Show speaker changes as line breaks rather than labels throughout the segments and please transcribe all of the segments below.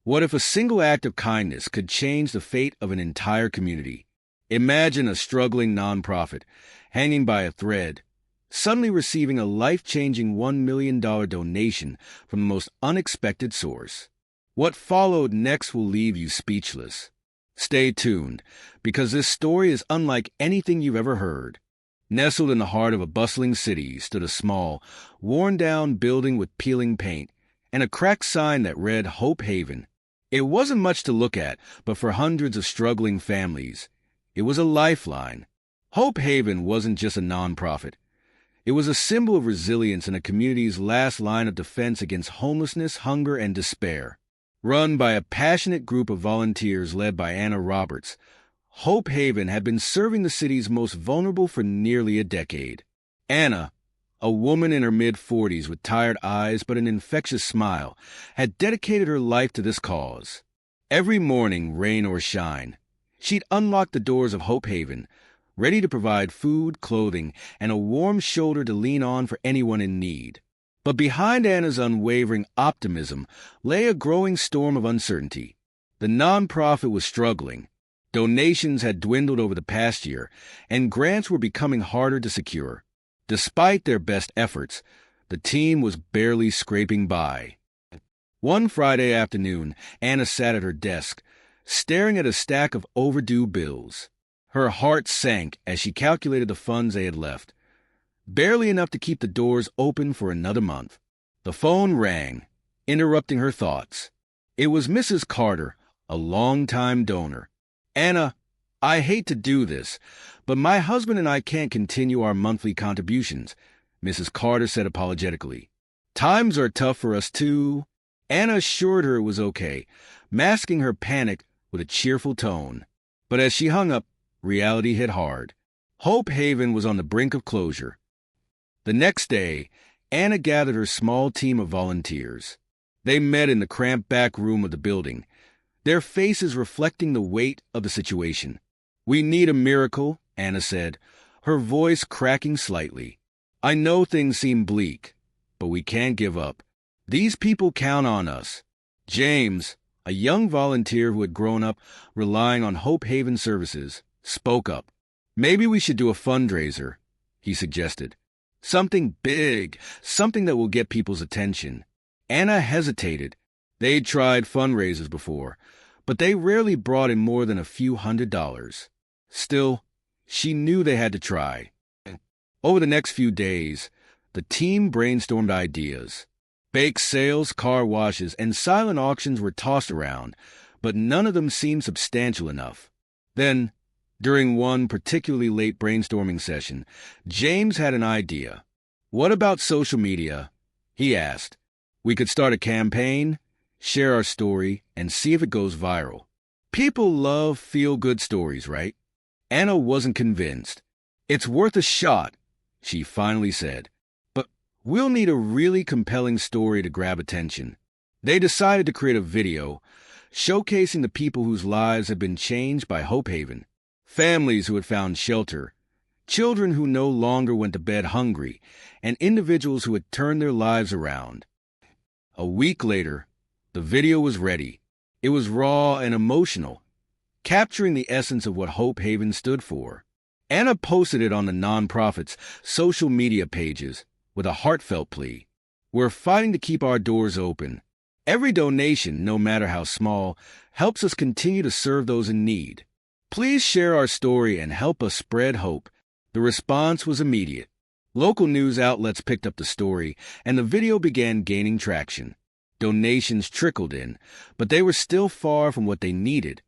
What if a single act of kindness could change the fate of an entire community? Imagine a struggling nonprofit, hanging by a thread, suddenly receiving a life-changing $1 million donation from the most unexpected source. What followed next will leave you speechless. Stay tuned, because this story is unlike anything you've ever heard. Nestled in the heart of a bustling city stood a small, worn-down building with peeling paint and a cracked sign that read Hope Haven. It wasn't much to look at, but for hundreds of struggling families, it was a lifeline. Hope Haven wasn't just a nonprofit. It was a symbol of resilience in a community's last line of defense against homelessness, hunger, and despair. Run by a passionate group of volunteers led by Anna Roberts, Hope Haven had been serving the city's most vulnerable for nearly a decade. Anna, a woman in her mid-40s with tired eyes but an infectious smile, had dedicated her life to this cause. Every morning, rain or shine, she'd unlock the doors of Hope Haven, ready to provide food, clothing, and a warm shoulder to lean on for anyone in need. But behind Anna's unwavering optimism lay a growing storm of uncertainty. The nonprofit was struggling. Donations had dwindled over the past year, and grants were becoming harder to secure. Despite their best efforts, the team was barely scraping by. One Friday afternoon, Anna sat at her desk, staring at a stack of overdue bills. Her heart sank as she calculated the funds they had left. Barely enough to keep the doors open for another month. The phone rang, interrupting her thoughts. It was Mrs. Carter, a longtime donor. "Anna, I hate to do this, but my husband and I can't continue our monthly contributions," Mrs. Carter said apologetically. "Times are tough for us too." Anna assured her it was okay, masking her panic with a cheerful tone. But as she hung up, reality hit hard. Hope Haven was on the brink of closure. The next day, Anna gathered her small team of volunteers. They met in the cramped back room of the building, their faces reflecting the weight of the situation. "We need a miracle," Anna said, her voice cracking slightly. "I know things seem bleak, but we can't give up. These people count on us." James, a young volunteer who had grown up relying on Hope Haven services, spoke up. "Maybe we should do a fundraiser," he suggested. "Something big, something that will get people's attention." Anna hesitated. They'd tried fundraisers before, but they rarely brought in more than a few $100s. Still, she knew they had to try. Over the next few days, the team brainstormed ideas. Bake sales, car washes, and silent auctions were tossed around, but none of them seemed substantial enough. Then, during one particularly late brainstorming session, James had an idea. "What about social media?" he asked. "We could start a campaign, share our story, and see if it goes viral. People love feel-good stories, right?" Anna wasn't convinced. "It's worth a shot," she finally said. "But we'll need a really compelling story to grab attention." They decided to create a video showcasing the people whose lives had been changed by Hope Haven. Families who had found shelter, children who no longer went to bed hungry, and individuals who had turned their lives around. A week later, the video was ready. It was raw and emotional, capturing the essence of what Hope Haven stood for. Anna posted it on the nonprofit's social media pages with a heartfelt plea. "We're fighting to keep our doors open. Every donation, no matter how small, helps us continue to serve those in need. Please share our story and help us spread hope." The response was immediate. Local news outlets picked up the story, and the video began gaining traction. Donations trickled in, but they were still far from what they needed.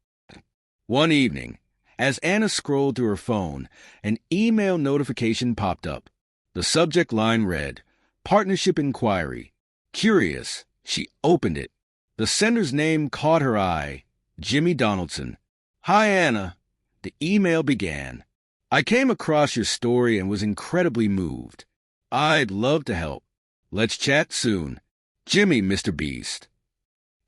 One evening, as Anna scrolled through her phone, an email notification popped up. The subject line read, "Partnership Inquiry." Curious, she opened it. The sender's name caught her eye, Jimmy Donaldson. "Hi, Anna," the email began. "I came across your story and was incredibly moved. I'd love to help. Let's chat soon. Jimmy, MrBeast."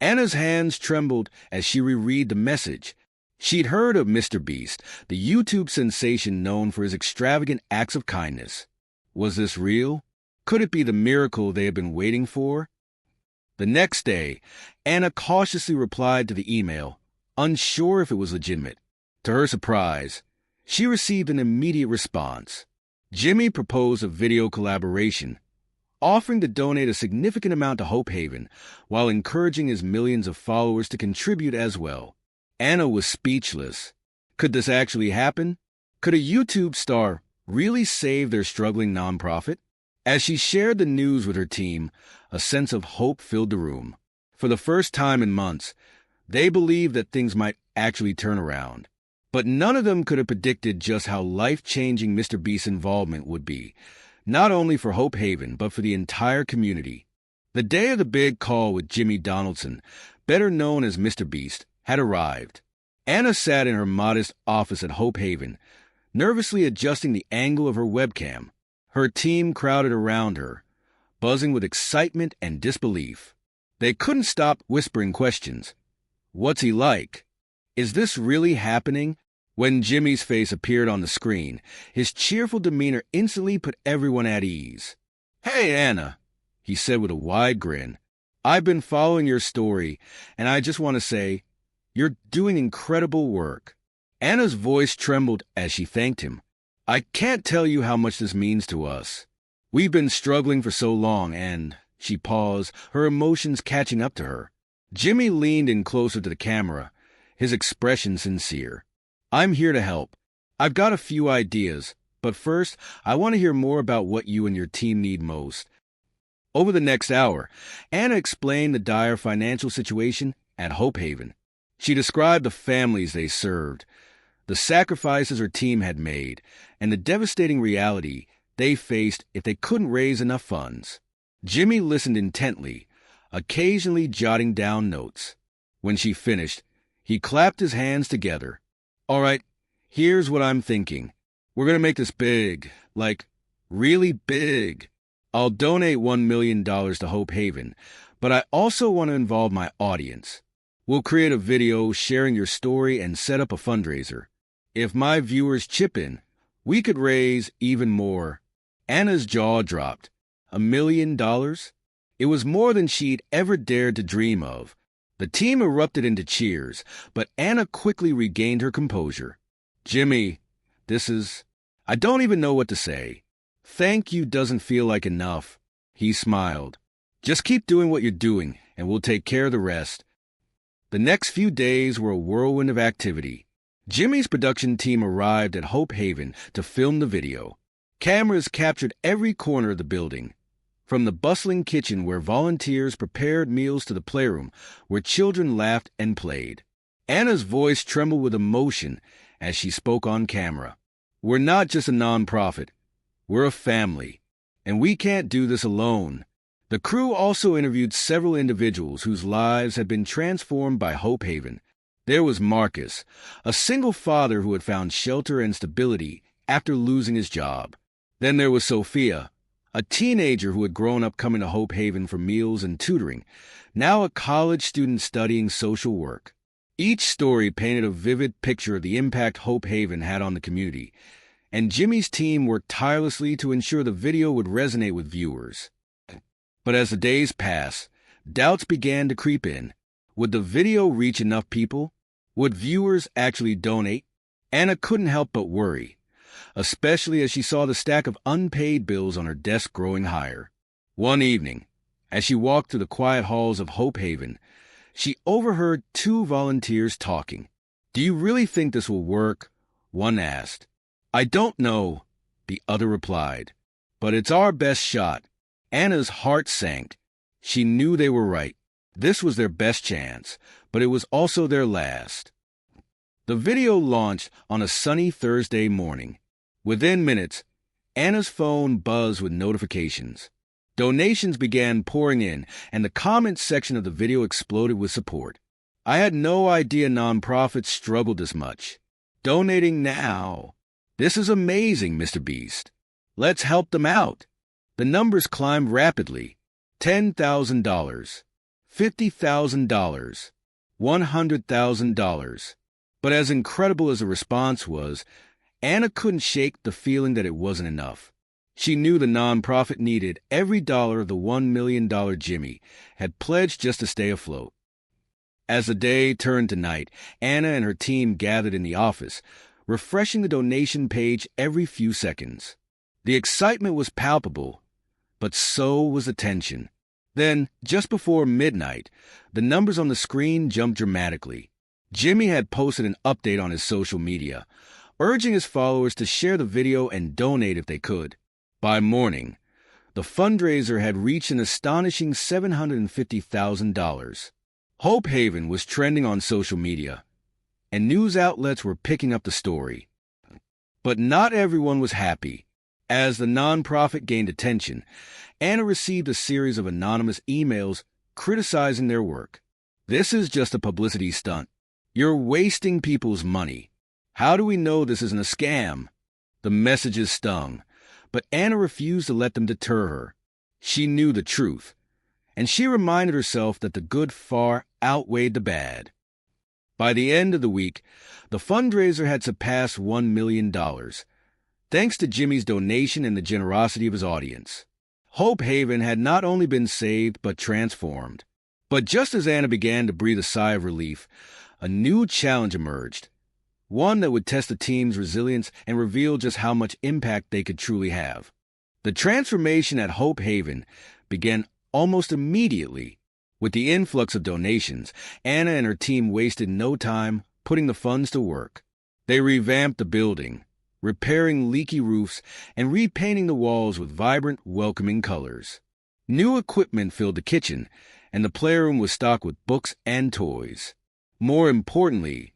Anna's hands trembled as she reread the message. She'd heard of MrBeast, the YouTube sensation known for his extravagant acts of kindness. Was this real? Could it be the miracle they had been waiting for? The next day, Anna cautiously replied to the email, unsure if it was legitimate. To her surprise, she received an immediate response. Jimmy proposed a video collaboration, offering to donate a significant amount to Hope Haven while encouraging his millions of followers to contribute as well. Anna was speechless. Could this actually happen? Could a YouTube star really save their struggling nonprofit? As she shared the news with her team, a sense of hope filled the room. For the first time in months, they believed that things might actually turn around. But none of them could have predicted just how life-changing MrBeast's involvement would be, not only for Hope Haven, but for the entire community. The day of the big call with Jimmy Donaldson, better known as MrBeast, had arrived. Anna sat in her modest office at Hope Haven, nervously adjusting the angle of her webcam. Her team crowded around her, buzzing with excitement and disbelief. They couldn't stop whispering questions. What's he like? Is this really happening? When Jimmy's face appeared on the screen, his cheerful demeanor instantly put everyone at ease. "Hey, Anna," he said with a wide grin. "I've been following your story, and I just want to say, you're doing incredible work." Anna's voice trembled as she thanked him. "I can't tell you how much this means to us. We've been struggling for so long," and she paused, her emotions catching up to her. Jimmy leaned in closer to the camera, his expression sincere. "I'm here to help. I've got a few ideas, but first, I want to hear more about what you and your team need most." Over the next hour, Anna explained the dire financial situation at Hope Haven. She described the families they served, the sacrifices her team had made, and the devastating reality they faced if they couldn't raise enough funds. Jimmy listened intently, occasionally jotting down notes. When she finished, he clapped his hands together. "All right, here's what I'm thinking. We're going to make this big, like really big. I'll donate $1 million to Hope Haven, but I also want to involve my audience. We'll create a video sharing your story and set up a fundraiser. If my viewers chip in, we could raise even more." Anna's jaw dropped. $1 million? It was more than she'd ever dared to dream of. The team erupted into cheers, but Anna quickly regained her composure. "Jimmy, I don't even know what to say. Thank you doesn't feel like enough." He smiled. "Just keep doing what you're doing, and we'll take care of the rest." The next few days were a whirlwind of activity. Jimmy's production team arrived at Hope Haven to film the video. Cameras captured every corner of the building, from the bustling kitchen where volunteers prepared meals to the playroom where children laughed and played. Anna's voice trembled with emotion as she spoke on camera. "We're not just a nonprofit. We're a family, and we can't do this alone." The crew also interviewed several individuals whose lives had been transformed by Hope Haven. There was Marcus, a single father who had found shelter and stability after losing his job. Then there was Sophia, a teenager who had grown up coming to Hope Haven for meals and tutoring, now a college student studying social work. Each story painted a vivid picture of the impact Hope Haven had on the community, and Jimmy's team worked tirelessly to ensure the video would resonate with viewers. But as the days passed, doubts began to creep in. Would the video reach enough people? Would viewers actually donate? Anna couldn't help but worry, especially as she saw the stack of unpaid bills on her desk growing higher. One evening, as she walked through the quiet halls of Hope Haven, she overheard two volunteers talking. "Do you really think this will work?" one asked. "I don't know," the other replied, "but it's our best shot." Anna's heart sank. She knew they were right. This was their best chance, but it was also their last. The video launched on a sunny Thursday morning. Within minutes, Anna's phone buzzed with notifications. Donations began pouring in, and the comments section of the video exploded with support. "I had no idea nonprofits struggled this much. Donating now. This is amazing, MrBeast. Let's help them out." The numbers climbed rapidly. $10,000. $50,000, $100,000. But as incredible as the response was, Anna couldn't shake the feeling that it wasn't enough. She knew the nonprofit needed every dollar the $1 million Jimmy had pledged just to stay afloat. As the day turned to night, Anna and her team gathered in the office, refreshing the donation page every few seconds. The excitement was palpable, but so was the tension. Then, just before midnight, the numbers on the screen jumped dramatically. Jimmy had posted an update on his social media, urging his followers to share the video and donate if they could. By morning, the fundraiser had reached an astonishing $750,000. Hope Haven was trending on social media, and news outlets were picking up the story. But not everyone was happy. As the nonprofit gained attention, Anna received a series of anonymous emails criticizing their work. "This is just a publicity stunt. You're wasting people's money. How do we know this isn't a scam?" The messages stung, but Anna refused to let them deter her. She knew the truth, and she reminded herself that the good far outweighed the bad. By the end of the week, the fundraiser had surpassed $1 million, thanks to Jimmy's donation and the generosity of his audience. Hope Haven had not only been saved, but transformed. But just as Anna began to breathe a sigh of relief, a new challenge emerged, one that would test the team's resilience and reveal just how much impact they could truly have. The transformation at Hope Haven began almost immediately. With the influx of donations, Anna and her team wasted no time putting the funds to work. They revamped the building, repairing leaky roofs and repainting the walls with vibrant, welcoming colors. New equipment filled the kitchen, and the playroom was stocked with books and toys. More importantly,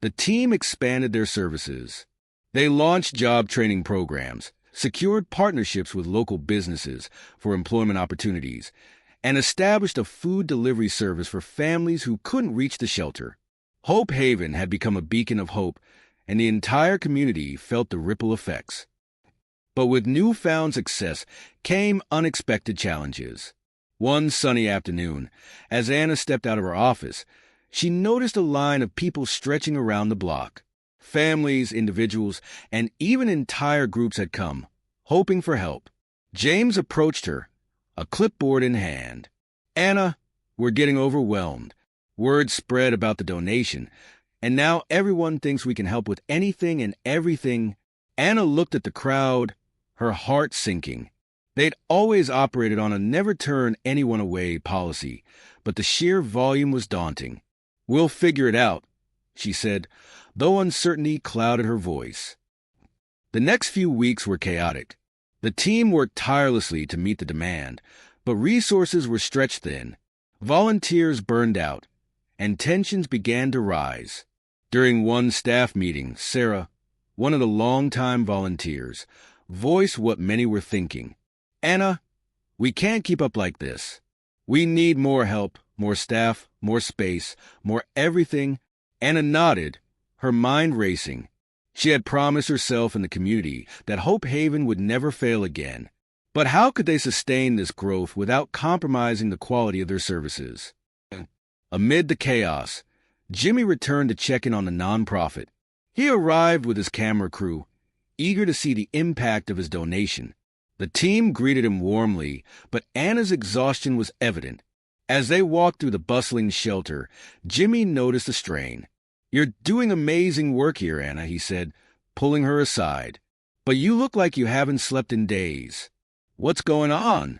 the team expanded their services. They launched job training programs, secured partnerships with local businesses for employment opportunities, and established a food delivery service for families who couldn't reach the shelter. Hope Haven had become a beacon of hope, and the entire community felt the ripple effects. But with newfound success came unexpected challenges. One sunny afternoon, as Anna stepped out of her office, she noticed a line of people stretching around the block. Families, individuals, and even entire groups had come, hoping for help. James approached her, a clipboard in hand. "Anna, we're getting overwhelmed. Word spread about the donation, and now everyone thinks we can help with anything and everything." Anna looked at the crowd, her heart sinking. They'd always operated on a never-turn-anyone-away policy, but the sheer volume was daunting. "We'll figure it out," she said, though uncertainty clouded her voice. The next few weeks were chaotic. The team worked tirelessly to meet the demand, but resources were stretched thin. Volunteers burned out, and tensions began to rise. During one staff meeting, Sarah, one of the longtime volunteers, voiced what many were thinking. "Anna, we can't keep up like this. We need more help, more staff, more space, more everything." Anna nodded, her mind racing. She had promised herself and the community that Hope Haven would never fail again. But how could they sustain this growth without compromising the quality of their services? Amid the chaos, Jimmy returned to check in on the nonprofit. He arrived with his camera crew, eager to see the impact of his donation. The team greeted him warmly, but Anna's exhaustion was evident. As they walked through the bustling shelter, Jimmy noticed the strain. "You're doing amazing work here, Anna," he said, pulling her aside. "But you look like you haven't slept in days. What's going on?"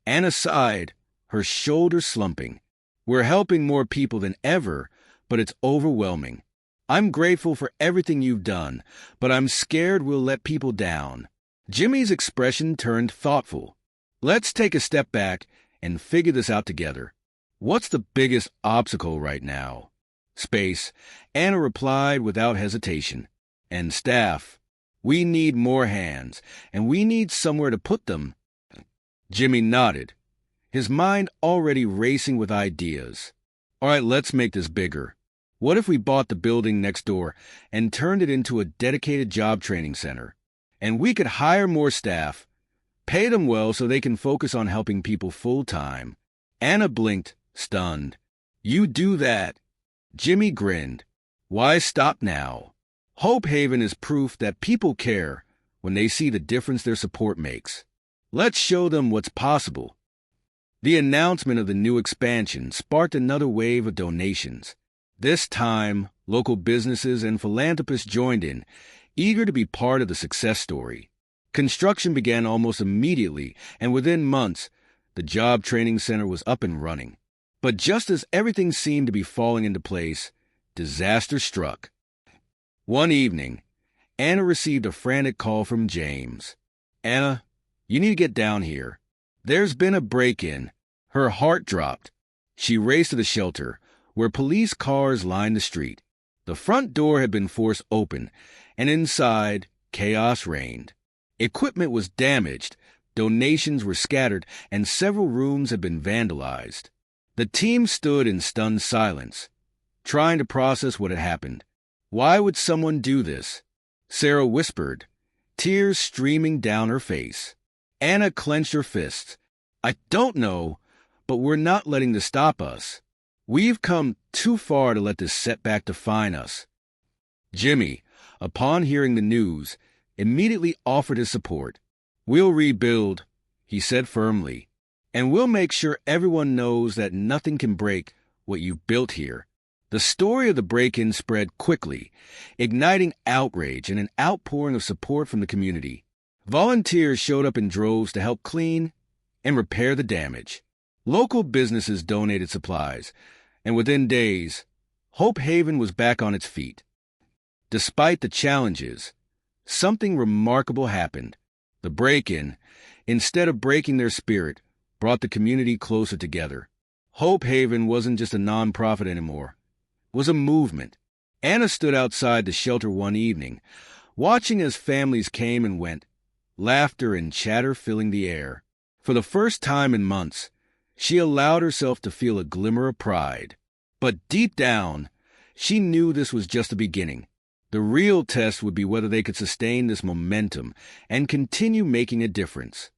Anna sighed, her shoulders slumping. "We're helping more people than ever, but it's overwhelming. I'm grateful for everything you've done, but I'm scared we'll let people down." Jimmy's expression turned thoughtful. "Let's take a step back and figure this out together. What's the biggest obstacle right now?" "Space," Anna replied without hesitation. "And staff. We need more hands, and we need somewhere to put them." Jimmy nodded, his mind already racing with ideas. "All right, let's make this bigger. What if we bought the building next door and turned it into a dedicated job training center? And we could hire more staff, pay them well so they can focus on helping people full-time." Anna blinked, stunned. "You do that?" Jimmy grinned. "Why stop now? Hope Haven is proof that people care when they see the difference their support makes. Let's show them what's possible. The announcement of the new expansion sparked another wave of donations. This time, local businesses and philanthropists joined in, eager to be part of the success story. Construction began almost immediately, and within months, the job training center was up and running. But just as everything seemed to be falling into place, disaster struck. One evening, Anna received a frantic call from James. "Anna, you need to get down here. There's been a break-in." Her heart dropped. She raced to the shelter, where police cars lined the street. The front door had been forced open, and inside, chaos reigned. Equipment was damaged, donations were scattered, and several rooms had been vandalized. The team stood in stunned silence, trying to process what had happened. Why would someone do this? Sarah whispered, tears streaming down her face. Anna clenched her fists. "I don't know, but we're not letting this stop us. We've come too far to let this setback define us." Jimmy, upon hearing the news, immediately offered his support. "We'll rebuild," he said firmly, "and we'll make sure everyone knows that nothing can break what you've built here." The story of the break-in spread quickly, igniting outrage and an outpouring of support from the community. Volunteers showed up in droves to help clean and repair the damage. Local businesses donated supplies, and within days, Hope Haven was back on its feet. Despite the challenges, something remarkable happened. The break-in, instead of breaking their spirit, brought the community closer together. Hope Haven wasn't just a nonprofit anymore. It was a movement. Anna stood outside the shelter one evening, watching as families came and went, laughter and chatter filling the air. For the first time in months, she allowed herself to feel a glimmer of pride. But deep down, she knew this was just the beginning. The real test would be whether they could sustain this momentum and continue making a difference.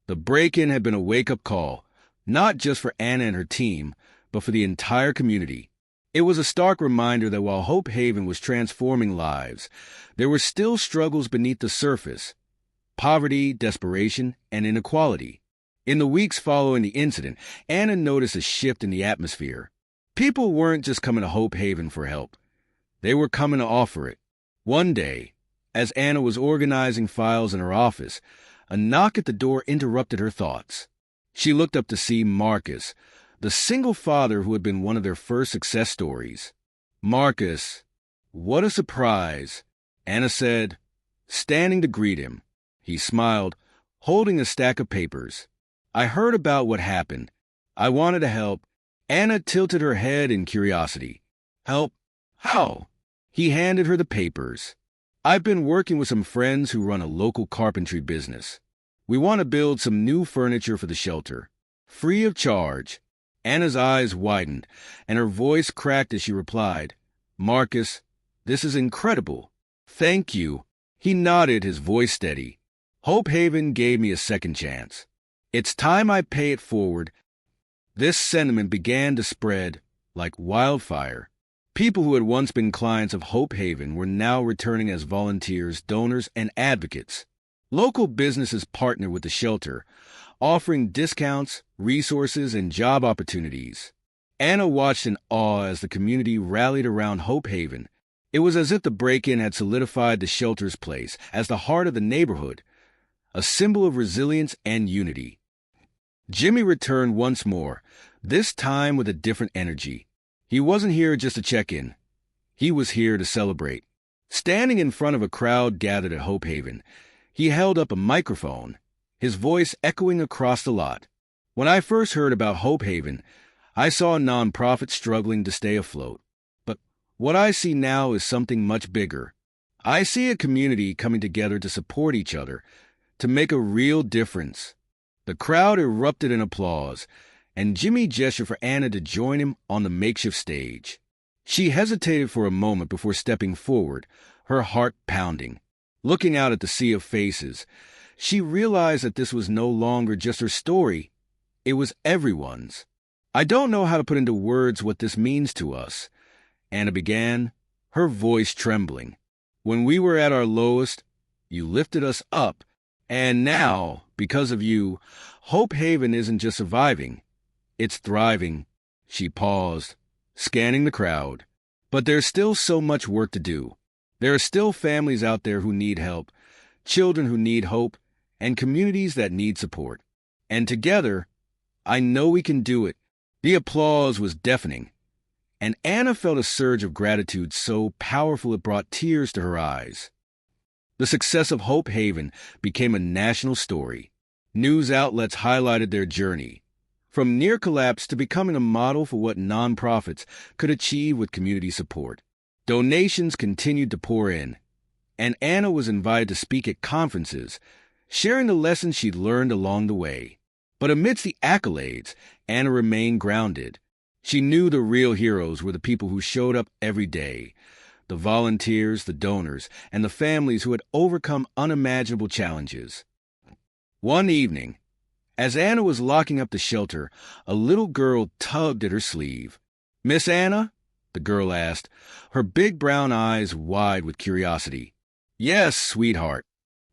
The break-in had been a wake-up call, not just for Anna and her team, but for the entire community. It was a stark reminder that while Hope Haven was transforming lives, there were still struggles beneath the surface: poverty, desperation, and inequality. In the weeks following the incident, Anna noticed a shift in the atmosphere. People weren't just coming to Hope Haven for help. They were coming to offer it. One day, as Anna was organizing files in her office, a knock at the door interrupted her thoughts. She looked up to see Marcus, the single father who had been one of their first success stories. "Marcus, what a surprise," Anna said, standing to greet him. He smiled, holding a stack of papers. "I heard about what happened. I wanted to help." Anna tilted her head in curiosity. "Help? How?" He handed her the papers. "I've been working with some friends who run a local carpentry business. We want to build some new furniture for the shelter, free of charge." Anna's eyes widened, and her voice cracked as she replied, "Marcus, this is incredible. Thank you." He nodded, his voice steady. "Hope Haven gave me a second chance. It's time I pay it forward." This sentiment began to spread like wildfire. People who had once been clients of Hope Haven were now returning as volunteers, donors, and advocates. Local businesses partnered with the shelter, offering discounts, resources, and job opportunities. Anna watched in awe as the community rallied around Hope Haven. It was as if the break-in had solidified the shelter's place as the heart of the neighborhood, a symbol of resilience and unity. Jimmy returned once more, this time with a different energy. He wasn't here just to check in. He was here to celebrate. Standing in front of a crowd gathered at Hope Haven, he held up a microphone, his voice echoing across the lot. "When I first heard about Hope Haven, I saw a nonprofit struggling to stay afloat. But what I see now is something much bigger. I see a community coming together to support each other, to make a real difference." The crowd erupted in applause, and Jimmy gestured for Anna to join him on the makeshift stage. She hesitated for a moment before stepping forward, her heart pounding. Looking out at the sea of faces, she realized that this was no longer just her story. It was everyone's. "I don't know how to put into words what this means to us," Anna began, her voice trembling. "When we were at our lowest, You lifted us up. And now, because of you, Hope Haven isn't just surviving, it's thriving. She paused, scanning the crowd. But there's still so much work to do. There are still families out there who need help, children who need hope, and communities that need support. And together, I know we can do it. The applause was deafening, and Anna felt a surge of gratitude so powerful it brought tears to her eyes. The success of Hope Haven became a national story. News outlets highlighted their journey, from near collapse to becoming a model for what nonprofits could achieve with community support. Donations continued to pour in, and Anna was invited to speak at conferences, sharing the lessons she'd learned along the way. But amidst the accolades, Anna remained grounded. She knew the real heroes were the people who showed up every day, the volunteers, the donors, and the families who had overcome unimaginable challenges. One evening, as Anna was locking up the shelter, a little girl tugged at her sleeve. "Miss Anna?" the girl asked, her big brown eyes wide with curiosity. "Yes, sweetheart."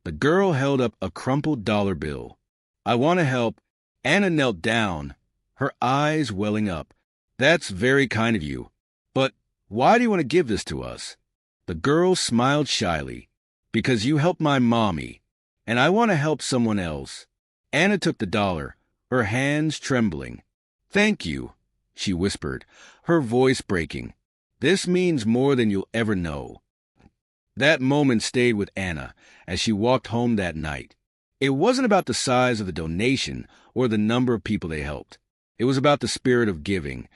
The girl held up a crumpled dollar bill. "I want to help." Anna knelt down, her eyes welling up. "That's very kind of you. But why do you want to give this to us?" The girl smiled shyly. "Because you helped my mommy, and I want to help someone else." Anna took the dollar, her hands trembling. "Thank you," she whispered, her voice breaking. "This means more than you'll ever know." That moment stayed with Anna as she walked home that night. It wasn't about the size of the donation or the number of people they helped. It was about the spirit of giving,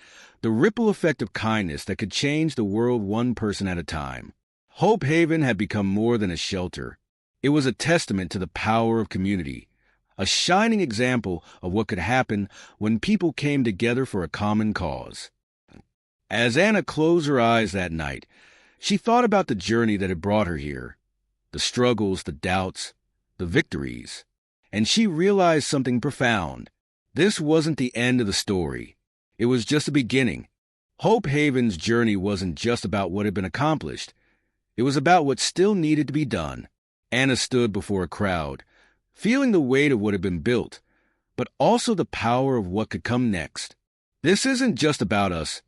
the ripple effect of kindness that could change the world one person at a time. Hope Haven had become more than a shelter. It was a testament to the power of community, a shining example of what could happen when people came together for a common cause. As Anna closed her eyes that night, she thought about the journey that had brought her here, the struggles, the doubts, the victories, and she realized something profound. This wasn't the end of the story. It was just the beginning. Hope Haven's journey wasn't just about what had been accomplished. It was about what still needed to be done. Anna stood before a crowd, feeling the weight of what had been built, but also the power of what could come next. "This isn't just about us.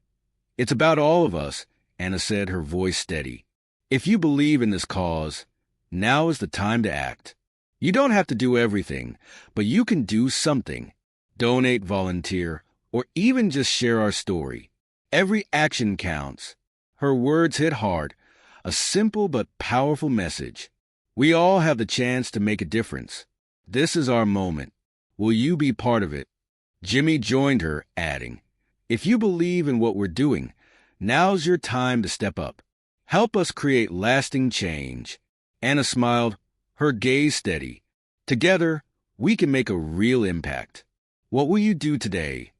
It's about all of us," Anna said, her voice steady. "If you believe in this cause, now is the time to act. You don't have to do everything, but you can do something. Donate, volunteer, or even just share our story. Every action counts." Her words hit hard, a simple but powerful message. We all have the chance to make a difference. This is our moment. Will you be part of it? Jimmy joined her, adding, "If you believe in what we're doing, now's your time to step up. Help us create lasting change." Anna smiled, her gaze steady. "Together, we can make a real impact." What will you do today?